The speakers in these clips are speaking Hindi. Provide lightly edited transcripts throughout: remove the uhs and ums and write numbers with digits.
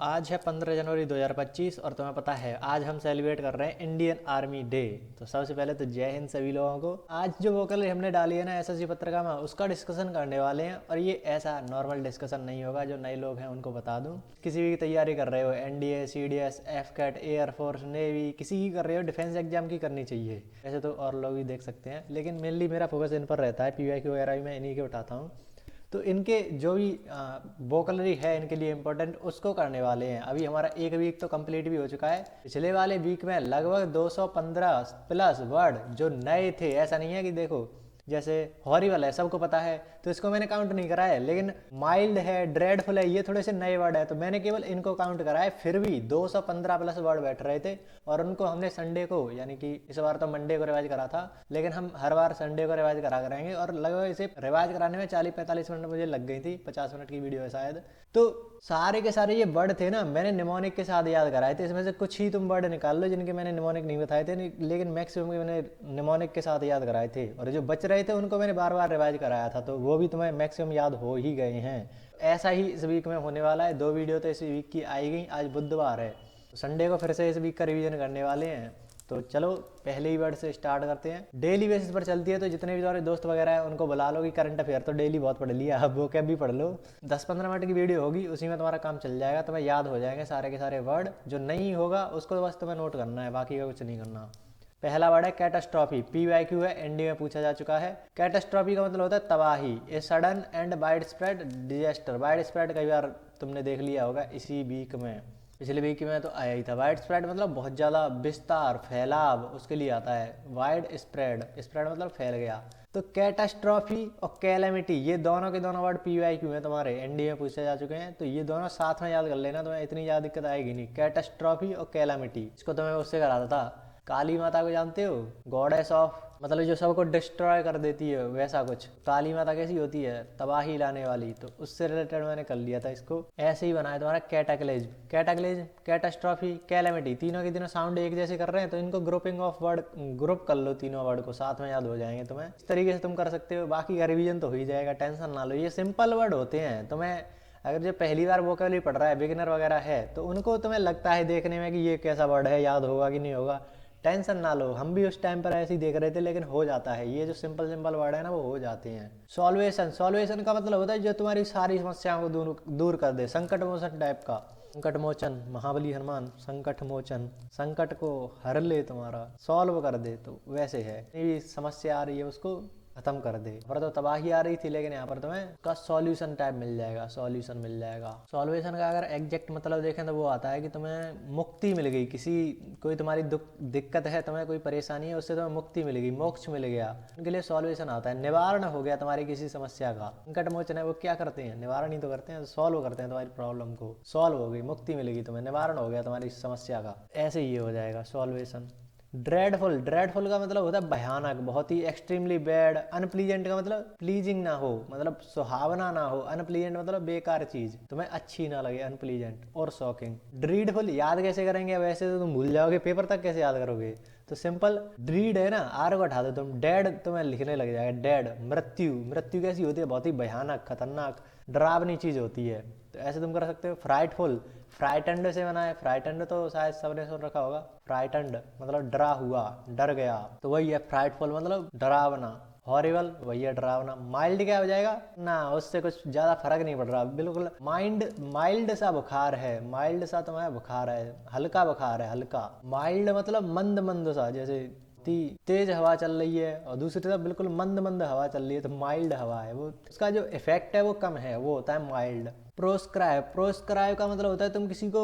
आज है 15 जनवरी 2025 और तुम्हें पता है आज हम सेलिब्रेट कर रहे हैं इंडियन आर्मी डे। तो सबसे पहले तो जय हिंद सभी लोगों को। आज जो वोकल हमने डाली है ना एसएससी पत्रिका में, उसका डिस्कशन करने वाले हैं। और ये ऐसा नॉर्मल डिस्कशन नहीं होगा, जो नए लोग हैं उनको बता दूं। किसी भी तैयारी कर रहे हो, एनडीए, सीडीएस, एफकेट, एयरफोर्स, नेवी, किसी की कर रहे हो, डिफेंस एग्जाम की करनी चाहिए। वैसे तो और लोग भी देख सकते हैं, लेकिन मेनली मेरा फोकस इन पर रहता है। पीवाईक्यू वगैरह भी मैं इन्हीं के उठाता हूँ। तो इनके जो भी वोकलरी है इनके लिए इम्पोर्टेंट, उसको करने वाले हैं। अभी हमारा एक वीक तो कंप्लीट भी हो चुका है। पिछले वाले वीक में लगभग 215 प्लस वर्ड जो नए थे। ऐसा नहीं है कि देखो जैसे हॉरिबल है सबको पता है, तो इसको मैंने काउंट नहीं करा है, लेकिन माइल्ड है, ड्रेडफुल है, ये थोड़े से नए वर्ड है, तो मैंने केवल इनको काउंट करा है। फिर भी 215 प्लस वर्ड बैठ रहे थे। और उनको हमने संडे को, यानी कि इस बार तो मंडे को रिवाइज करा था, लेकिन हम हर बार संडे को रिवाइज करा करेंगे। और लगभग इसे रिवाइज कराने में 40-45 मिनट मुझे लग गई थी। 50 मिनट की वीडियो है शायद। तो सारे के सारे ये वर्ड थे ना, मैंने निमोनिक के साथ याद कराए थे। इसमें से कुछ ही तुम वर्ड निकाल लो जिनके मैंने निमोनिक नहीं बताए थे, लेकिन मैक्सिमम मैंने निमोनिक के साथ याद कराए थे। और जो बच रहे थे उनको मैंने बार बार रिवाइज कराया था, तो वो भी तुम्हें मैक्सिमम याद हो ही गए हैं। ऐसा ही इस वीक में होने वाला है। 2 वीडियो तो इस वीक की आई गई। आज बुधवार है, तो संडे को फिर से इस वीक का रिवीजन करने वाले हैं। तो चलो पहले ही वर्ड से स्टार्ट करते हैं। डेली बेसिस पर चलती है, तो जितने भी तुम्हारे दोस्त वगैरह हैं उनको बुला लो कि करंट अफेयर तो डेली बहुत पढ़ लिया, अब वो कैब भी पढ़ लो। 10-15 मिनट की वीडियो होगी, उसी में तुम्हारा काम चल जाएगा। तुम्हें याद हो जाएंगे सारे के सारे वर्ड। जो नहीं होगा उसको बस तुम्हें नोट करना है, बाकी का कुछ नहीं करना। पहला वर्ड है कैटास्ट्रॉफी। पीवाईक्यू है, एनडी में पूछा जा चुका है। कैटास्ट्रॉफी का मतलब होता है तबाही, a sudden and wide spread disaster. Wide spread कई बार तुमने देख लिया होगा इसी वीक में, पिछले वीक में तो आया ही था। वाइड स्प्रेड मतलब बहुत ज़्यादा विस्तार, फैलाव, उसके लिए आता है वाइड स्प्रेड। स्प्रेड मतलब फैल गया। तो कैटास्ट्रॉफी और कैलेमिटी, ये दोनों के दोनों वर्ड पीवाईक्यू में तुम्हारे एनडी में पूछे जा चुके हैं। तो ये दोनों साथ में याद कर लेना, तुम्हें इतनी ज़्यादा दिक्कत आएगी नहीं। कैटास्ट्रॉफी और कैलेमिटी, इसको तुम्हें उससे कराता था। काली माता को जानते हो, गॉडेस ऑफ, मतलब जो सबको डिस्ट्रॉय कर देती है, वैसा कुछ। काली माता कैसी होती है, तबाही लाने वाली। तो उससे रिलेटेड मैंने कर लिया था इसको। ऐसे ही बनाया तुम्हारा कैटाक्लेज। कैटाक्लेज, कैटास्ट्रॉफी, कैलेमिटी, तीनों के तीनों साउंड एक जैसे कर रहे हैं, तो इनको ग्रुपिंग ऑफ वर्ड, ग्रुप कर लो। तीनों वर्ड को साथ में याद हो जाएंगे तुम्हें। इस तरीके से तुम कर सकते हो। बाकी का रिवीजन तो हो ही जाएगा, टेंशन ना लो। ये सिंपल वर्ड होते हैं। तुम्हें अगर जो पहली बार वोकैबुलरी पढ़ रहा है, बिगिनर वगैरह है, तो उनको तुम्हें लगता है देखने में कि ये कैसा वर्ड है, याद होगा कि नहीं होगा, टेंशन ना लो। हम भी उस टाइम पर ऐसे ही देख रहे थे, लेकिन हो जाता है। ये जो सिंपल सिंपल वर्ड है ना, वो हो जाते हैं। सॉल्वेशन, सॉल्वेशन का मतलब होता है जो तुम्हारी सारी समस्याओं को दूर कर दे। संकट मोचन टाइप का, संकट मोचन, महाबली हनुमान, संकट मोचन, संकट को हर ले, तुम्हारा सॉल्व कर दे। तो वैसे है, ये समस्या आ रही है उसको खत्म कर दे। और तो तबाही आ रही थी, लेकिन यहाँ पर तुम्हें का सॉल्यूशन टाइप मिल जाएगा, सॉल्यूशन मिल जाएगा। सॉल्वेशन का अगर एग्जैक्ट मतलब देखें तो वो आता है कि तुम्हें मुक्ति मिल गई। किसी कोई तुम्हारी दिक्कत है, तुम्हें कोई परेशानी है, उससे तुम्हें मुक्ति मिल गई, मोक्ष मिल गया, उनके लिए सॉल्वेशन आता है। निवारण हो गया तुम्हारी किसी समस्या का। संकट मोचन है, वो क्या करते हैं, निवारण ही तो करते हैं, सॉल्व करते हैं तुम्हारी प्रॉब्लम को। सॉल्व हो गई, मुक्ति मिलेगी तुम्हें, निवारण हो गया तुम्हारी समस्या का। ऐसे ही हो जाएगा सॉल्वेशन। ड्रेडफुल, ड्रेडफुल का मतलब होता है भयानक, बहुत ही एक्सट्रीमली बैड। अनप्लीजेंट का मतलब प्लीजिंग ना हो, मतलब सुहावना ना हो। अनप्लीजेंट मतलब बेकार चीज, तुम्हें अच्छी ना लगे, अनप्लीजेंट। और शॉकिंग। ड्रीडफुल याद कैसे करेंगे, वैसे तो तुम भूल जाओगे, पेपर तक कैसे याद करोगे। तो सिंपल, ड्रीड है ना, आर को हटा दो तुम, डेड तुम्हें लिखने लग जाएगा। डेड, मृत्यु। मृत्यु कैसी होती है, बहुत ही भयानक, खतरनाक, डरावनी चीज होती है। तो ऐसे तुम कर सकते हो। फ्राइटफुल, फ्राइटेंड से बना है। फ्राइटेंड तो शायद सबने सुन रखा होगा। फ्राइटेंड मतलब डरा हुआ, डर गया, तो वही है फ्राइटफुल मतलब डरावना। हॉरिबल वही है, डरावना। माइल्ड क्या हो जाएगा ना, उससे कुछ ज्यादा फर्क नहीं पड़ रहा बिल्कुल। माइंड, माइल्ड सा बुखार है, माइल्ड सा तुम्हारा बुखार है, हल्का बुखार है, हल्का। माइल्ड मतलब मंद मंद सा, जैसे तेज हवा चल रही है और दूसरी तरफ बिल्कुल मंद मंद हवा चल रही है, तो माइल्ड हवा है वो। उसका जो इफेक्ट है वो कम है, वो होता है माइल्ड। प्रोस्क्राइब, प्रोस्क्राइब का मतलब होता है तुम किसी को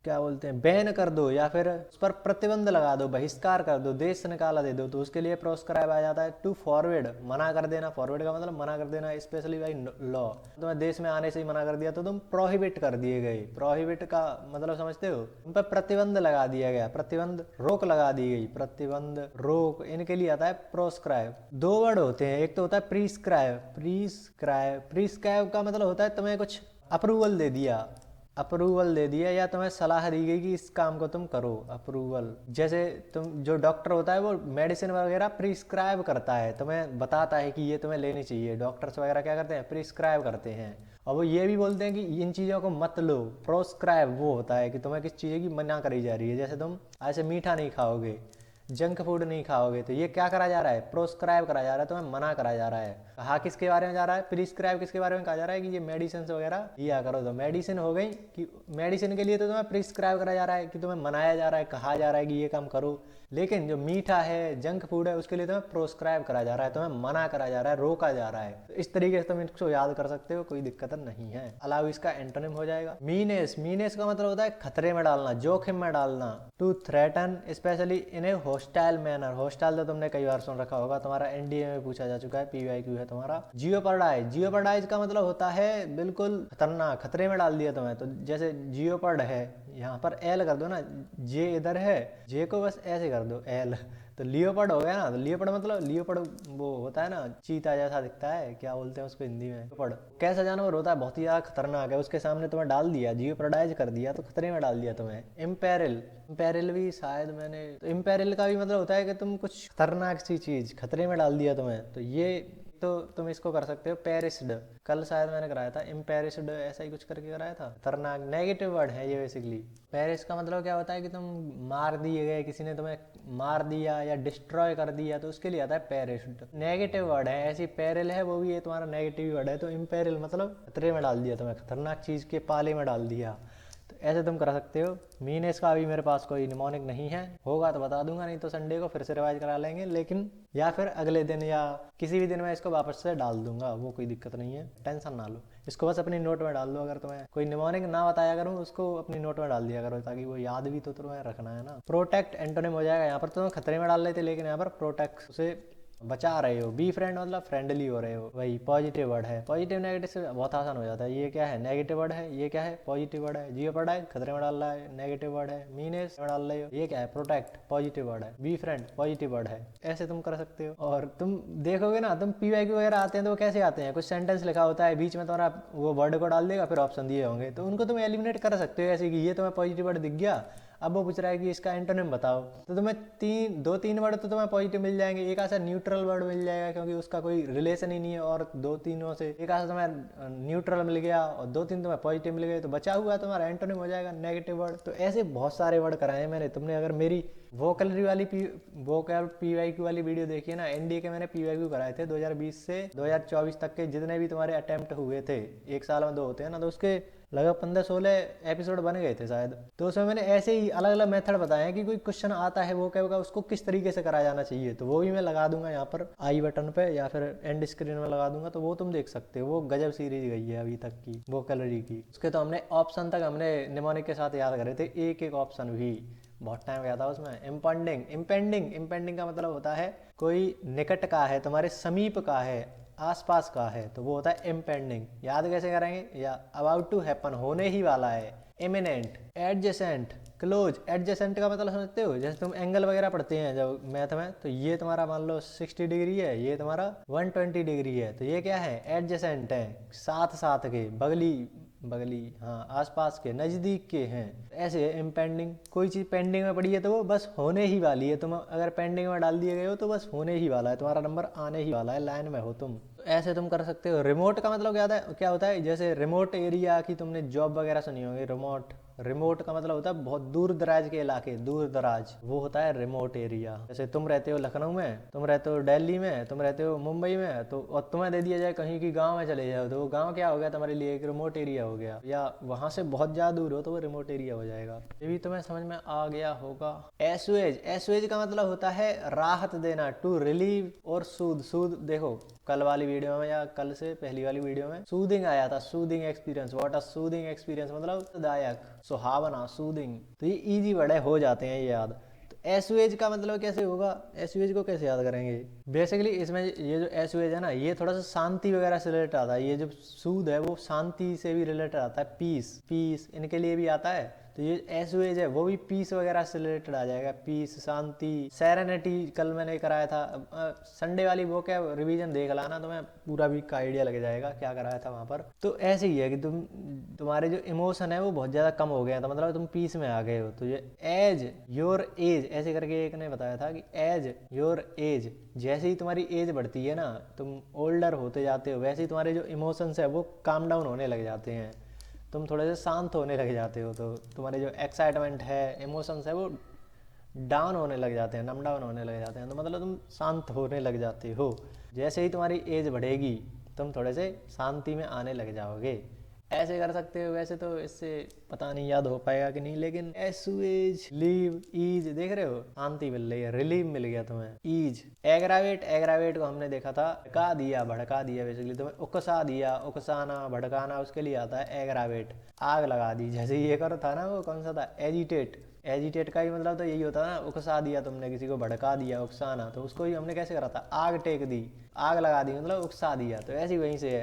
क्या बोलते हैं, बैन कर दो, या फिर उस पर प्रतिबंध लगा दो, बहिष्कार कर दो, देश से निकाला दे दो, तो उसके लिए प्रोस्क्राइब आ जाता है। टू फॉरवर्ड, मना कर देना। फॉरवर्ड का मतलब मना कर देना, स्पेशली बाई लॉ। तुम्हें देश में आने से ही मना कर दिया, तो तुम प्रोहिबिट कर दिए गए। प्रोहिबिट का मतलब समझते हो, उन पर प्रतिबंध लगा दिया गया, प्रतिबंध, रोक लगा दी गई, प्रतिबंध, रोक, इनके लिए आता है प्रोस्क्राइब। 2 वर्ड होते हैं, एक तो होता है प्रीस्क्राइब। प्रीस्क्राइब, प्रीस्क्राइब का मतलब होता है तुम्हें कुछ अप्रूवल दे दिया, अप्रूवल दे दिया या तुम्हें सलाह दी गई कि इस काम को तुम करो, अप्रूवल। जैसे तुम, जो डॉक्टर होता है वो मेडिसिन वगैरह प्रिस्क्राइब करता है, तुम्हें बताता है कि ये तुम्हें लेनी चाहिए। डॉक्टर्स वगैरह क्या करते हैं, प्रिस्क्राइब करते हैं। और वो ये भी बोलते हैं कि इन चीज़ों को मत लो। प्रोस्क्राइब वो होता है कि तुम्हें किस चीज़ की मना करी जा रही है। जैसे तुम ऐसे मीठा नहीं खाओगे, जंक फूड नहीं खाओगे, तो ये क्या करा जा रहा है, प्रोस्क्राइब करा जा रहा है, तुम्हें मना करा जा रहा है। कहा किसके बारे में जा रहा है, प्रिस्क्राइब किसके बारे में कहा जा रहा है कि ये मेडिसिन वगैरह लिया करो। तो मेडिसिन हो गई कि मेडिसिन के लिए तो तुम्हें प्रिस्क्राइब करा जा रहा है, कि तुम्हें मनाया जा रहा है, कहा जा रहा है कि ये काम करो। लेकिन जो मीठा है, जंक फूड है, उसके लिए तुम्हें प्रोस्क्राइब करा जा रहा है, तुम्हें मना करा जा रहा है, रोका जा रहा है। तो इस तरीके से तुम इसको याद कर सकते हो, कोई दिक्कत नहीं है। अलावा इसका एंटोनिम हो जाएगा मीनेस। मीनेस का मतलब होता है खतरे में डालना, जोखिम में डालना। To threaten specially in a hostile manner. Hostile तो तुमने कई बार सुन रखा होगा, तुम्हारा एनडीए में पूछा जा चुका है, पीवाईक्यू है तुम्हारा। जियोपर्डाइज, जियोपर्डाइज का मतलब होता है बिल्कुल खतरनाक, खतरे में डाल दिया तुम्हें। तो जैसे जियोपर्ड है, यहाँ पर एल कर दो ना, जे इधर है, जे को बस ऐसे कर दो एल, तो लियोपर्ड हो गया ना। तो लियोपर्ड मतलब, लियोपर्ड वो होता है ना, चीता जैसा दिखता है, क्या बोलते हैं उसको हिंदी में, लियोपर्ड। कैसा जानवर होता है, बहुत ही ज्यादा खतरनाक है। उसके सामने तुम्हें डाल दिया, जियोपर्डाइज कर दिया, तो खतरे में डाल दिया तुम्हें। इम्पेरिल, इम्पेरिल भी शायद मैंने, तो इम्पेरिल का भी मतलब होता है कि तुम कुछ खतरनाक सी चीज खतरे में डाल दिया तुम्हें। तो ये, तो तुम इसको कर सकते हो पेरिस्ड। कल शायद मैंने कराया था इम्पेरिस्ड, ऐसा ही कुछ करके कराया था। खतरनाक नेगेटिव वर्ड है ये बेसिकली। पेरिस का मतलब क्या होता है कि तुम मार दिए गए, किसी ने तुम्हें मार दिया या डिस्ट्रॉय कर दिया, तो उसके लिए आता है पेरिस्ड। नेगेटिव वर्ड है, ऐसी पेरिल है वो भी, ये तुम्हारा नेगेटिव वर्ड है। तो इम्पेरिल मतलब खतरे में डाल दिया तुम्हें, खतरनाक चीज के पाले में डाल दिया। ऐसे तुम कर सकते हो। मीनेस का अभी मेरे पास कोई निमोनिक नहीं है, होगा तो बता दूंगा, नहीं तो संडे को फिर से रिवाइज करा लेंगे। लेकिन या फिर अगले दिन या किसी भी दिन मैं इसको वापस से डाल दूंगा, वो कोई दिक्कत नहीं है, टेंशन ना लो। इसको बस अपनी नोट में डाल दो। अगर तुम्हें कोई निमोनिक ना बताया करूँ, उसको अपनी नोट में डाल दिया करो, ताकि वो याद भी तो तुम्हें रखना है ना। प्रोटेक्ट एंटोनिम हो जाएगा। यहाँ पर तुम्हें खतरे में डाल लेते, लेकिन यहाँ पर प्रोटेक्ट, उसे बचा रहे हो। बी फ्रेंड मतलब फ्रेंडली हो रहे हो, वही पॉजिटिव वर्ड है। पॉजिटिव नेगेटिव से बहुत आसान हो जाता है। ये क्या है, नेगेटिव वर्ड है, ये क्या है, पॉजिटिव वर्ड है। जियोपर्डाइज खतरे में डाल रहा है, नेगेटिव वर्ड है। मीनेस में डाल रहे हो, ये क्या है, प्रोटेक्ट, पॉजिटिव वर्ड है। बी फ्रेंड पॉजिटिव वर्ड है। ऐसे तुम कर सकते हो। और तुम देखोगे ना, तुम पीवाईक्यू वगैरह आते हैं तो वो कैसे आते हैं, कुछ सेंटेंस लिखा होता है, बीच में तुम्हारा वो वर्ड को डाल देगा, फिर ऑप्शन दिए होंगे, तो उनको तुम एलिमिनेट कर सकते हो। ऐसे कि ये तुम्हें पॉजिटिव वर्ड दिख गया, अब वो पूछ रहा है कि इसका एंटोनिम बताओ, तो तुम्हें दो तीन वर्ड तो तुम्हें पॉजिटिव मिल जाएंगे। एक ऐसा न्यूट्रल वर्ड मिल जाएगा, क्योंकि उसका कोई रिलेशन ही नहीं है और दो तीनों से। एक ऐसा तुम्हें न्यूट्रल मिल गया और दो तीन तुम्हें पॉजिटिव मिल गए, तो बचा हुआ तुम्हारा एंटोनिम हो जाएगा नेगेटिव वर्ड। तो ऐसे बहुत सारे वर्ड कराए मैंने। तुमने अगर मेरी वोकलरी वाली वोकल पीवाईक्यू वाली वीडियो देखी है ना, एनडीए के मैंने पीवाईक्यू कराए थे 2020 से 2024 तक के, जितने भी तुम्हारे अटेम्प्ट हुए थे, एक साल में 2 होते हैं ना, तो उसके लगभग 15-16 एपिसोड बन गए थे शायद। तो उसमें मैंने ऐसे ही अलग अलग मेथड बताए हैं कि कोई क्वेश्चन आता है वो क्या होगा, उसको किस तरीके से कराया जाना चाहिए। तो वो भी मैं लगा दूंगा यहाँ पर आई बटन पे, या फिर एंड स्क्रीन में लगा दूंगा, तो वो तुम देख सकते हो। वो गजब सीरीज गई है अभी तक की वोकलरी की। उसके तो हमने ऑप्शन तक हमने निमोनिक के साथ याद करे थे, एक एक ऑप्शन भी, बहुत टाइम गया था उसमें। इम्पेंडिंग, इम्पेंडिंग, इम्पेंडिंग का मतलब होता है कोई निकट का है, तुम्हारे समीप का है, आसपास का है, तो वो होता है इम्पेंडिंग। याद कैसे करेंगे, या अबाउट टू हैपन, होने ही वाला है। Imminent, adjacent, close. एडजेसेंट का मतलब समझते हो, जैसे तुम एंगल वगैरह पढ़ते हैं जब मैथ में, तो ये तुम्हारा मान लो 60 डिग्री है, ये तुम्हारा 120 डिग्री है, तो ये क्या है, एडजेसेंट है, साथ साथ के, बगली बगली, हाँ, आसपास के, नज़दीक के हैं। ऐसे है इम्पेंडिंग। कोई चीज़ पेंडिंग में पड़ी है तो वो बस होने ही वाली है। तुम अगर पेंडिंग में डाल दिए गए हो तो बस होने ही वाला है, तुम्हारा नंबर आने ही वाला है, लाइन में हो तुम। तो ऐसे तुम कर सकते हो। रिमोट का मतलब क्या होता है, जैसे रिमोट एरिया की तुमने जॉब वगैरह सुनी होगी, रिमोट। रिमोट का मतलब होता है बहुत दूर दराज के इलाके, दूर दराज, वो होता है रिमोट एरिया। जैसे तुम रहते हो लखनऊ में, तुम रहते हो दिल्ली में, तुम रहते हो मुंबई में, तो और तुम्हें दे दिया जाए कहीं की गांव में चले जाओ, तो वो गांव क्या हो गया तुम्हारे लिए, एक रिमोट एरिया हो गया। या वहां से बहुत ज्यादा दूर हो तो वो रिमोट एरिया हो जाएगा। ये भी तुम्हें समझ में आ गया होगा। एसुएज, एसुएज का मतलब होता है राहत देना, टू रिलीव और सूद। सूद देखो, कल वाली वीडियो में या कल से पहली वाली वीडियो में सूदिंग आया था, soothing experience. What a soothing experience मतलब दायक, सुहावना, सूदिंग। तो ये इजी वर्ड है, हो जाते हैं ये याद। तो एसुएज का मतलब कैसे होगा, एसुएज को कैसे याद करेंगे। बेसिकली इसमें ये जो एसुएज है ना, ये थोड़ा सा शांति वगैरह से रिलेटेड आता है। ये जो सूद है वो शांति से भी रिलेटेड आता है, पीस, पीस इनके लिए भी आता है। तो ये एसओएज है वो भी पीस वगैरह से रिलेटेड आ जाएगा, पीस, शांति, सेरेनिटी। कल मैंने कराया था संडे वाली वो क्या रिवीजन देख लाना, तो मैं पूरा वीक का आइडिया लग जाएगा क्या कराया था वहाँ पर। तो ऐसे ही है कि तुम्हारे जो इमोशन है वो बहुत ज़्यादा कम हो गया था, मतलब तुम पीस में आ गए हो। तो ये एज योर एज ऐसे करके एक ने बताया था कि एज योर एज, जैसे ही तुम्हारी एज बढ़ती है ना, तुम ओल्डर होते जाते हो, वैसे ही तुम्हारे जो इमोशंस है वो काम डाउन होने लग जाते हैं, तुम थोड़े से शांत होने लग जाते हो। तो तुम्हारे जो एक्साइटमेंट है, इमोशंस है वो डाउन होने लग जाते हैं, नम डाउन होने लग जाते हैं। तो मतलब तुम शांत होने लग जाते हो। जैसे ही तुम्हारी एज बढ़ेगी तुम थोड़े से शांति में आने लग जाओगे। ऐसे कर सकते हो। वैसे तो इससे पता नहीं याद हो पाएगा कि नहीं, लेकिन एसुएज, लीव, ईज, देख रहे हो, शांति मिल रही है, रिलीफ मिल गया तुम्हें। ईज, एग्रावेट, एग्रावेट को हमने देखा था भड़का दिया, भड़का दिया, बेसिकली तुम्हें उकसा दिया, उकसाना, भड़काना, उसके लिए आता है एग्रावेट। आग लगा दी, जैसे ये करो था ना, वो कौन सा था, एजिटेट। एजिटेट का ही मतलब तो यही होता है ना, उकसा दिया तुमने, किसी को भड़का दिया, उकसाना। तो उसको ही हमने कैसे करा था, आग टेक दी, आग लगा दी, मतलब उकसा दिया। तो ऐसी वहीं से है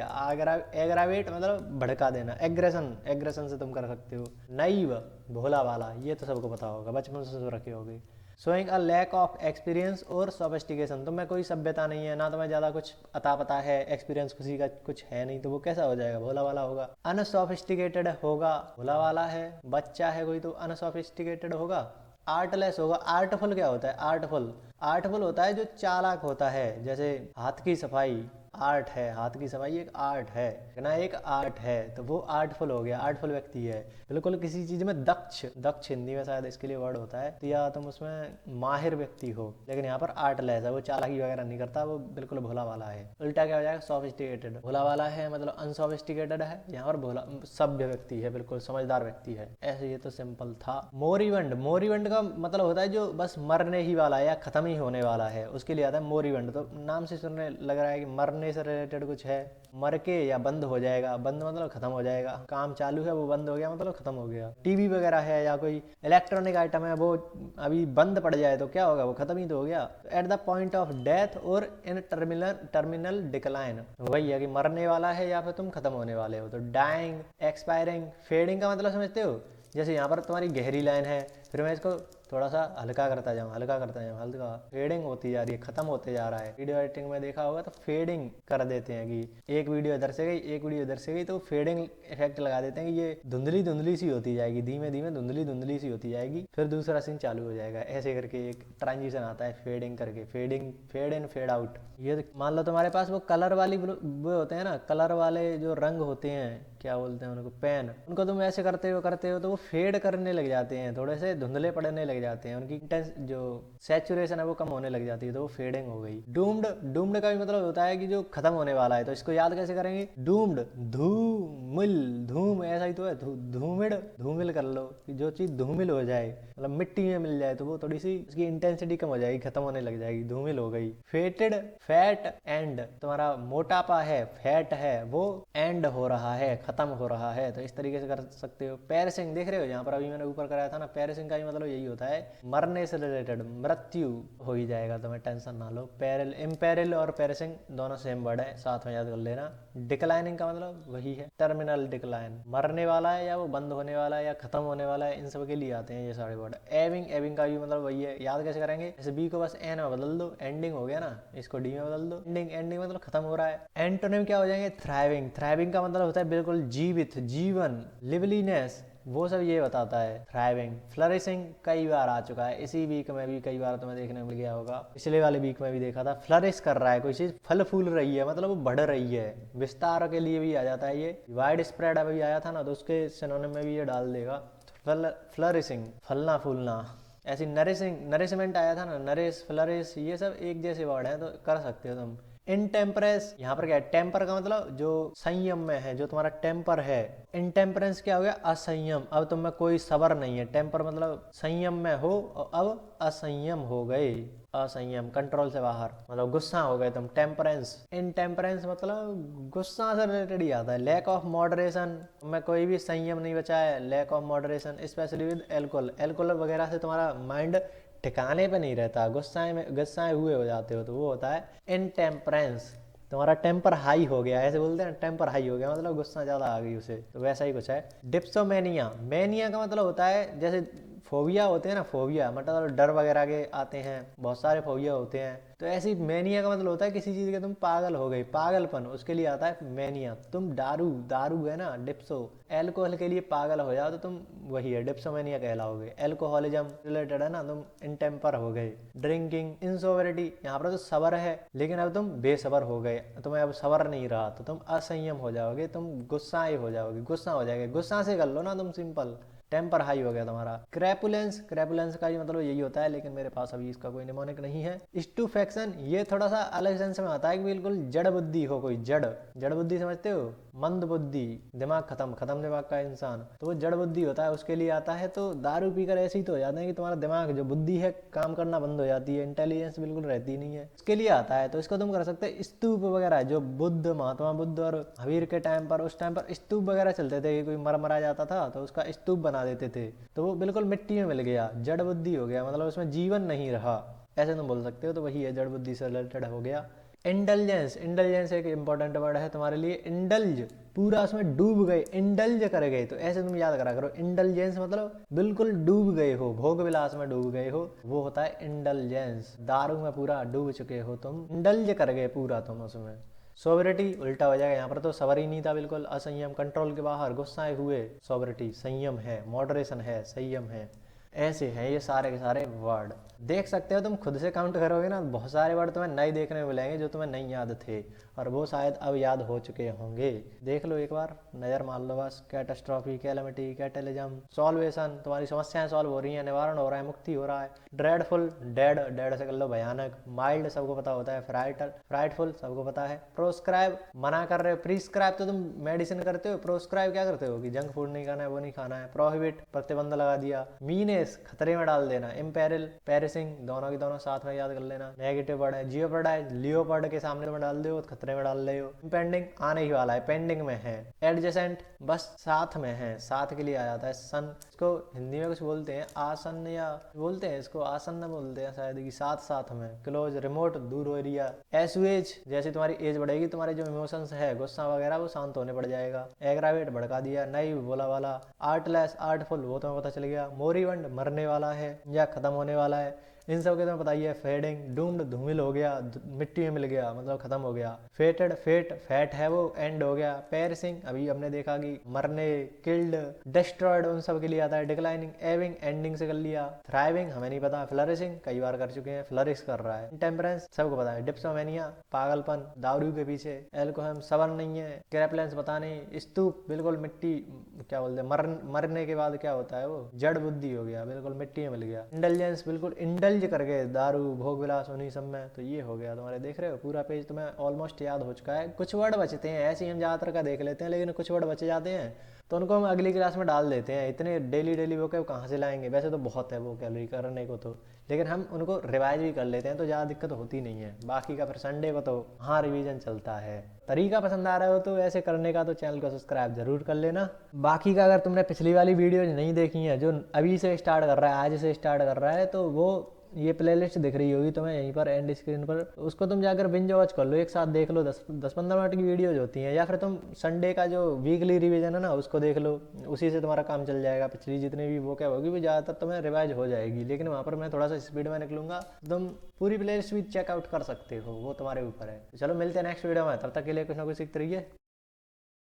एग्रावेट, मतलब भड़का देना। एग्रेशन, एग्रेशन से तुम कर सकते हो। नाइव, भोला वाला, ये तो सबको पता होगा, बचपन से तो रखे होगे। Showing a lack of experience और सोफिस्टिकेशन, तुम्हें कोई सभ्यता नहीं है ना, तुम्हें ज़्यादा कुछ अता पता है, एक्सपीरियंस किसी का कुछ है नहीं, तो वो कैसा हो जाएगा, भोला वाला होगा। अनसोफिस्टिकेटेड होगा, भोला वाला है। बच्चा है कोई तो अनसोफिस्टिकेटेड होगा। आर्टलेस होगा। आर्टफुल क्या होता है, आर्टफुल, आर्टफुल होता है जो चालाक होता है। जैसे हाथ की सफाई आर्ट है, हाथ की सफाई एक आर्ट है ना, एक आर्ट है, तो वो आर्टफुल हो गया, आर्टफुल व्यक्ति है। बिल्कुल किसी चीज में दक्ष, दक्ष हिंदी में शायद इसके लिए वर्ड होता है, तो या तुम उसमें माहिर व्यक्ति हो। लेकिन यहाँ पर आर्टलेस है, वो चालाकी वगैरह नहीं करता, वो बिल्कुल भोला वाला है। उल्टा क्या हो जाएगा, सोफिस्टिकेटेड। भोला वाला है मतलब अनसोफिस्टिकेटेड है, यहाँ पर भोला सभ्य व्यक्ति है, बिल्कुल समझदार व्यक्ति है। ऐसे ये तो सिंपल था। मोरिवंड, मोरिवंड का मतलब होता है जो बस मरने ही वाला है या खत्म ही होने वाला है, उसके लिए आता है मोरिवंड। तो नाम से सुनने लग रहा है कि मरने से रिलेटेड कुछ है, मर के या बंद हो जाएगा, बंद मतलब खत्म हो जाएगा, काम चालू है वो बंद हो गया मतलब खत्म हो गया। टीवी वगैरह है या कोई इलेक्ट्रॉनिक आइटम है, वो अभी बंद पड़ जाए तो क्या होगा, वो खत्म ही तो हो गया। At the point of death और इन टर्मिनल डिक्लाइन, वही है कि मरने वाला है या फिर तुम खत्म होने वाले हो। तो डाइंग, एक्सपायरिंग, फेडिंग का मतलब समझते हो, जैसे यहाँ पर तुम्हारी गहरी लाइन है, फिर मैं इसको थोड़ा सा हल्का करता जाऊँ, हल्का करता जाऊँ, हल्का, फेडिंग होती जा रही है, खत्म होते जा रहा है। वीडियो एडिटिंग में देखा होगा तो फेडिंग कर देते हैं कि एक वीडियो इधर से गई, एक वीडियो इधर से गई, तो फेडिंग इफेक्ट लगा देते हैं कि ये धुंधली धुंधली सी होती जाएगी, धीमे धीमे धुंधली धुंधली सी होती जाएगी, फिर दूसरा सीन चालू हो जाएगा। ऐसे करके एक ट्रांजिशन आता है फेडिंग करके, fading, fade in fade out. ये मान लो तुम्हारे पास वो कलर वाली वो होते हैं ना, कलर वाले जो रंग होते हैं, क्या बोलते हैं उनको, पेन, उनको तुम ऐसे करते हो तो वो फेड करने लग जाते हैं, थोड़े से धुंधले पड़ने लग जाते हैं, उनकी इंटेंस जो सैचुरेशन है वो कम होने लग जाती है, तो वो फेडिंग हो गई। डूम्ड, डूम्ड का भी मतलब होता है कि जो खत्म होने वाला है, तो इसको याद कैसे करेंगे, डूम्ड, धूमिल, धूम ऐसा ही तो है, धूमिल, धूमिल कर लो कि जो चीज धूमिल हो जाए, मतलब मिट्टी में मिल जाए, तो वो थोड़ी सी उसकी इंटेंसिटी कम हो जाएगी, खत्म होने लग जाएगी, धूमिल हो गई। फेटेड, फैट एंड, तुम्हारा मोटापा है, फैट है, वो एंड हो रहा है, खत्म हो रहा है, तो इस तरीके से कर सकते हो। पेरिसिंग, देख रहे हो यहाँ पर अभी मैंने ऊपर कराया था ना, पेरिसिंग का भी मतलब यही होता है, मरने से रिलेटेड, मृत्यु हो ही जाएगा, तुम्हें टेंशन ना लो। पेरिल, इम्पेरिल और पेरिसिंग दोनों सेम वर्ड है, साथ में याद कर लेना। डिक्लाइनिंग का मतलब वही है, टर्मिनल डिक्लाइन, मरने वाला है या वो बंद होने वाला है या खत्म होने वाला है, इन सब के लिए आते हैं ये सारे वर्ड। एविंग, एविंग का भी मतलब वही है, याद कैसे करेंगे, जैसे बी को बस एन में बदल दो, एंडिंग हो गया ना, इसको डी में बदल दो, एंडिंग, एंडिंग मतलब खत्म हो रहा है। एंटोनिम क्या हो जाएंगे, थ्राइविंग, थ्राइविंग का मतलब होता है बिल्कुल जीवित, जीवन, लिवलीनेस, वो सब ये बताता है थ्राइविंग। फ्लरिशिंग कई बार आ चुका है, इसी वीक में भी कई बार तुम्हें देखने मिल गया होगा, पिछले वाले वीक में भी देखा था। फ्लरिश कर रहा है कोई चीज, फल फूल रही है, मतलब वो बढ़ रही है। विस्तार के लिए भी आ जाता है ये, वाइड स्प्रेड अभी आया था ना, तो उसके सिनोनिम में भी ये डाल देगा। फ्लरिशिंग, फलना फूलना। ऐसी नरिशिंग, नरिशमेंट आया था ना, नरिश, फ्लरिश, ये सब एक जैसे वर्ड हैं, तो कर सकते हो तुम। इनटेम्परेंस, यहाँ पर क्या है, टेम्पर का मतलब जो संयम में है, जो तुम्हारा टेम्पर है। इनटेम्परेंस क्या हो गया, असंयम, अब तुम में कोई सबर नहीं है। टेम्पर मतलब संयम में हो और अब असंयम हो गए, असंयम, कंट्रोल से बाहर, मतलब गुस्सा हो गए तुम। टेम्परेंस, इनटेम्परेंस मतलब गुस्सा से रिलेटेड ही आता है। लैक ऑफ मॉडरेशन, में कोई भी संयम नहीं बचा है, lack of moderation, specially with alcohol, alcohol वगैरह से तुम्हारा माइंड ठिकाने पे नहीं रहता, गुस्साए हुए हो जाते हो, तो वो होता है इनटेम्परेंस। तुम्हारा टेम्पर हाई हो गया, ऐसे बोलते हैं टेम्पर हाई हो गया, मतलब गुस्सा ज़्यादा आ गई उसे, तो वैसा ही कुछ है। डिप्सोमेनिया, मैनिया का मतलब होता है जैसे फोबिया होते हैं ना, फोबिया मतलब डर वगैरह के आते हैं, बहुत सारे फोबिया होते हैं, तो ऐसी मैनिया का मतलब होता है किसी चीज़ के तुम पागल हो गए, पागलपन, उसके लिए आता है मैनिया। तुम दारू, दारू है ना डिप्सो, एल्कोहल के लिए पागल हो जाओ तो तुम वही है डिप्सोमेनिया कहलाओगे। एल्कोहलिज्म रिलेटेड है ना, तुम इनटेम्पर हो गए। ड्रिंकिंग, इनसोवरिटी, यहाँ पर तो सबर है लेकिन अब तुम बेसबर हो गए, तुम्हें अब सबर नहीं रहा तो तुम असंयम हो जाओगे, तुम गुस्साए हो जाओगे, गुस्सा हो जाएगा, गुस्सा से कर लो ना तुम सिंपल, टेम्पर हाई हो गया तुम्हारा। क्रैपुलेंस, क्रैपुलेंस का ही मतलब यही होता है लेकिन मेरे पास अभी इसका कोई निमोनिक नहीं है। स्टूफेक्शन, ये थोड़ा सा अलग सेंस में आता है कि बिल्कुल जड़ बुद्धि हो, कोई जड़, जड़ बुद्धि समझते हो, मंद बुद्धि, दिमाग खत्म, खत्म दिमाग का इंसान, तो वो जड़ बुद्धि होता है, उसके लिए आता है। तो दारू पीकर ऐसे ही तो हो जाते हैं कि तुम्हारा दिमाग जो बुद्धि है काम करना बंद हो जाती है, इंटेलिजेंस बिल्कुल रहती नहीं है, उसके लिए आता है। तो इसको तुम कर सकते हैं स्तूप वगैरह, जो बुद्ध, महात्मा बुद्ध और हबीर के टाइम पर, उस टाइम पर स्तूप वगैरह चलते थे कि कोई मर मरा जाता था तो उसका स्तूप बना देते थे, तो वो बिल्कुल मिट्टी में मिल गया, जड़ बुद्धि हो गया, मतलब उसमें जीवन नहीं रहा, ऐसे तुम बोल सकते हो। तो वही है, जड़ बुद्धि से रिलेटेड हो गया। इंटेलिजेंस, इंटेलिजेंस एक इंपॉर्टेंट वर्ड है तुम्हारे लिए। इंडल्ज, पूरा उसमें डूब गए, इंडल्ज कर गए, तो ऐसे तुम याद करा करो। इंटेलिजेंस मतलब बिल्कुल डूब गए हो, भोग विलास में डूब गए हो, वो होता है इंटेलिजेंस। दारू में पूरा डूब चुके हो तुम, इंडल्ज कर गए पूरा तुम उसमें। सोबरिटी उल्टा हो जाएगा, यहाँ पर तो सबर ही नहीं था, बिल्कुल असंयम, कंट्रोल के बाहर, गुस्साए हुए। सोबरिटी संयम है, मॉडरेशन है, संयम है, ऐसे हैं ये सारे के सारे वर्ड। देख सकते हो तुम खुद से काउंट करोगे ना, बहुत सारे वर्ड तुम्हें नए देखने को मिलेंगे जो तुम्हें नहीं याद थे, और वो शायद अब याद हो चुके होंगे। देख लो एक बार, नज़र मार लो बस। कैटास्ट्रॉफी, कैलेमिटी, कैटेलिज्म, सॉल्वेशन, तुम्हारी समस्याएं सॉल्व हो रही हैं, निवारण हो रहा है, मुक्ति हो रहा है। ड्रेडफुल, डेड, डेड से कर लो भयानक। माइल्ड सबको पता होता है, फ्राइटर, फ्राइटफुल सबको पता है। प्रोस्क्राइब, मना कर रहे हो। प्रिस्क्राइब तो तुम मेडिसिन करते हो, प्रोस्क्राइब क्या करते हो कि जंक फूड नहीं खाना है, वो नहीं खाना है। प्रोहिबिट, प्रतिबंध लगा दिया। मीनेस, खतरे में डाल देना। इम्पेरिल, पेरिसिंग, दोनों की दोनों साथ में याद कर लेना, नेगेटिव वर्ड है। जियोपर्डाइज, लियोपर्ड के सामने में डाल दो, खतरे में डाल रहे हो। इम्पेंडिंग, आने ही वाला है, पेंडिंग में है। एडजेसेंट, बस साथ में है, साथ के लिए आ जाता है। सन, इसको हिंदी में कुछ बोलते हैं आसन, या बोलते हैं इसको आसन्न बोलते हैं शायद, कि साथ साथ में। क्लोज, रिमोट, दूर एरिया। एसुएज, जैसे तुम्हारी एज बढ़ेगी तुम्हारे जो इमोशंस है, गुस्सा वगैरह, वो शांत होने पड़ जाएगा। एग्रावेट, भड़का दिया। नई, बोला वाला। आर्टलेस, आर्टफुल, वो तुम्हें पता चल गया। मोरिबंड, मरने वाला है या खत्म होने वाला है, इन सब के तुम्हें पता ही है। फेडिंग, डूम्ड, धूमिल हो गया, मिट्टी में मिल गया, मतलब खत्म हो गया। फेटेड, फेट, फैट है वो, एंड हो गया। पेरिसिंग, अभी हमने देखा कि मरने, किल्ड, डिस्ट्रॉयड, उन सब के लिए आता है। डिक्लाइनिंग, एविंग, एंडिंग से कर लिया। थ्राइविंग, हमें नहीं पता। फ्लरिशिंग, कई बार कर चुके हैं, फ्लरिश कर रहा है। टेम्परेंस, सबको पता है। डिप्सोमेनिया, पागलपन, दारू के पीछे। एल्कोहल, सबर नहीं है। क्रैपलेंस, पता नहीं। स्तूप, बिल्कुल मिट्टी, क्या बोलते हैं, मरने के बाद क्या होता है वो, जड़ बुद्धि हो गया, बिल्कुल मिट्टी में मिल गया। इंटेलिजेंस, बिल्कुल इंडल्ज कर गए, दारू, भोग विलास, उन्हीं सब में, तो ये हो गया तुम्हारे। देख रहे हो पूरा पेज तुम्हें ऑलमोस्ट याद हो चुका है। कुछ वर्ड बचते हैं, ऐसे ही हम ज़्यादातर का देख लेते हैं, लेकिन कुछ वर्ड बचे जाते हैं तो उनको हम अगली क्लास में डाल देते हैं। इतने डेली डेली वो कहाँ से लाएंगे, वैसे तो बहुत है वो कैलोरी करने को तो, लेकिन हम उनको रिवाइज भी कर लेते हैं तो ज़्यादा दिक्कत होती नहीं है। बाकी का फिर संडे को तो हाँ रिवीजन चलता है। तरीका पसंद आ रहा हो तो ऐसे करने का तो चैनल को सब्सक्राइब जरूर कर लेना। बाकी का अगर तुमने पिछली वाली वीडियो नहीं देखी है, जो अभी से स्टार्ट कर रहा है, आज से स्टार्ट कर रहा है, तो वो ये प्लेलिस्ट दिख रही होगी तुम्हें यहीं पर एंड स्क्रीन पर, उसको तुम जाकर बिंज वॉच कर लो, एक साथ देख लो। 10-15 मिनट की वीडियोज होती हैं, या फिर तुम संडे का जो वीकली रिवीजन है ना उसको देख लो, उसी से तुम्हारा काम चल जाएगा। पिछली जितनी भी वो क्या होगी वो ज़्यादातर तुम्हें रिवाइज हो जाएगी, लेकिन वहाँ पर मैं थोड़ा सा स्पीड में निकलूंगा, तुम पूरी प्लेलिस्ट भी चेकआउट कर सकते हो, वो तुम्हारे ऊपर है। चलो मिलते हैं नेक्स्ट वीडियो में, तब तक के लिए कुछ ना कुछ सीखते रहिए।